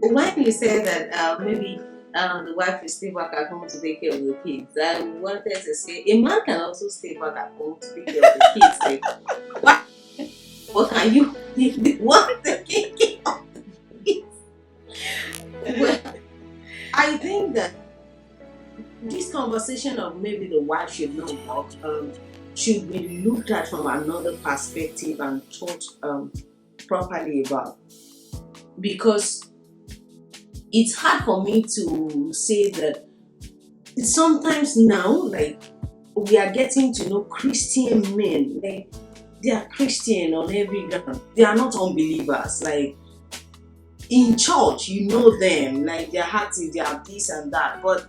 When you said that maybe the wife will stay back at home to take care of the kids, I wanted to say a man can also stay back at home to take care of the kids. Like, what, what can you want to take care of the kids? Well, I think that this conversation of maybe the wife should not work should be looked at from another perspective and thought properly about, because it's hard for me to say that sometimes now, like, we are getting to know Christian men, like they are Christian on every ground. They are not unbelievers. Like in church, you know them, like their hearts, they are this and that, but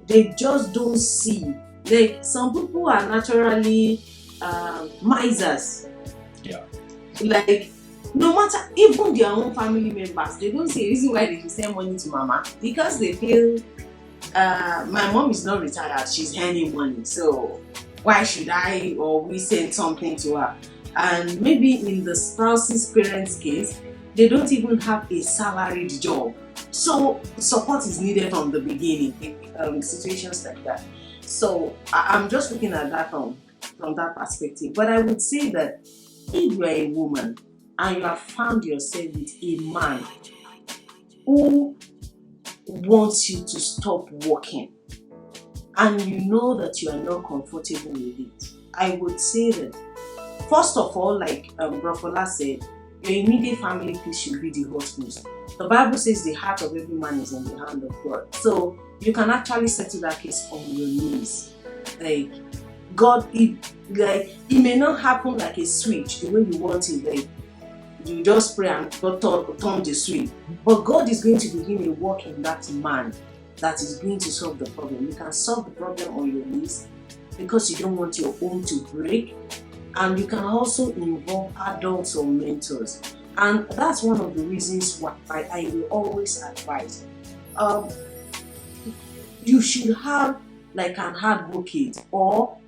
they just don't see. Like some people are naturally misers. Yeah. Like no matter, even their own family members, they don't see a reason why they should send money to mama, because they feel my mom is not retired, she's earning money, so why should I or we send something to her? And maybe in the spouse's parents' case, they don't even have a salaried job, so support is needed from the beginning in situations like that. So I'm just looking at that from that perspective. But I would say that if you are a woman and you have found yourself with a man who wants you to stop working and you know that you are not comfortable with it, I would say that first of all, like Brofola said, your immediate family peace should be the utmost. The Bible says the heart of every man is in the hand of God. So you can actually settle that case on your knees. Like God, it may not happen like a switch the way you want it. Like you just pray and God turn the switch. But God is going to begin a work in that man that is going to solve the problem. You can solve the problem on your knees because you don't want your home to break. And you can also involve adults or mentors. And that's one of the reasons why I will always advise. You should have like an advocate or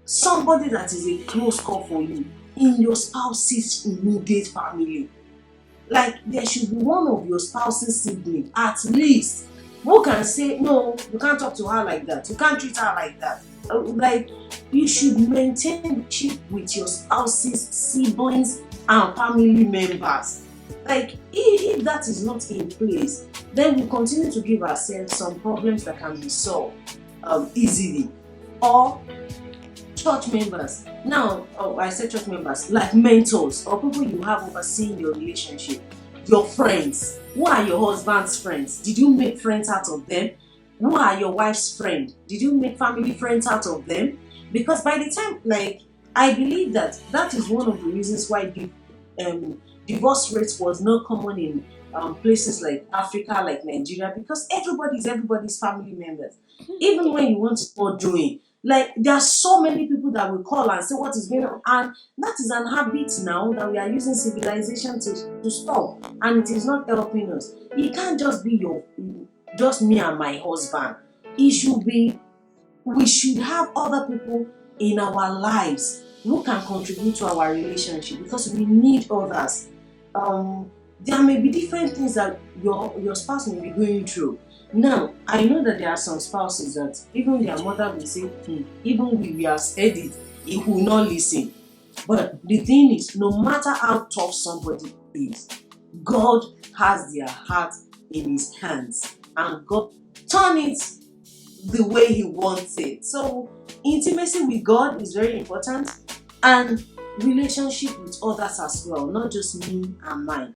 somebody that is a close call for you in your spouse's immediate family. Like there should be one of your spouse's siblings at least who can say, no, you can't talk to her like that, you can't treat her like that. Like you should maintain relationship with your spouse's siblings and family members. Like if that is not in place, then we continue to give ourselves some problems that can be solved easily. Or church members. Now, I say church members, like mentors or people you have overseeing your relationship. Your friends. Who are your husband's friends? Did you make friends out of them? Who are your wife's friends? Did you make family friends out of them? Because by the time, like, I believe that that is one of the reasons why the divorce rates was not common in places like Africa, like Nigeria, because everybody is everybody's family members. Even when you want to start doing, like there are so many people that will call and say what is going on, and that is an habit now that we are using civilization to stop, and it is not helping us. It can't just be just me and my husband. It should be, we should have other people in our lives who can contribute to our relationship, because we need others. There may be different things that your spouse may be going through. Now, I know that there are some spouses that even their mother will say, even we have said it, he will not listen. But the thing is, no matter how tough somebody is, God has their heart in his hands and God turn it the way he wants it. So intimacy with God is very important, and relationship with others as well, not just me and mine.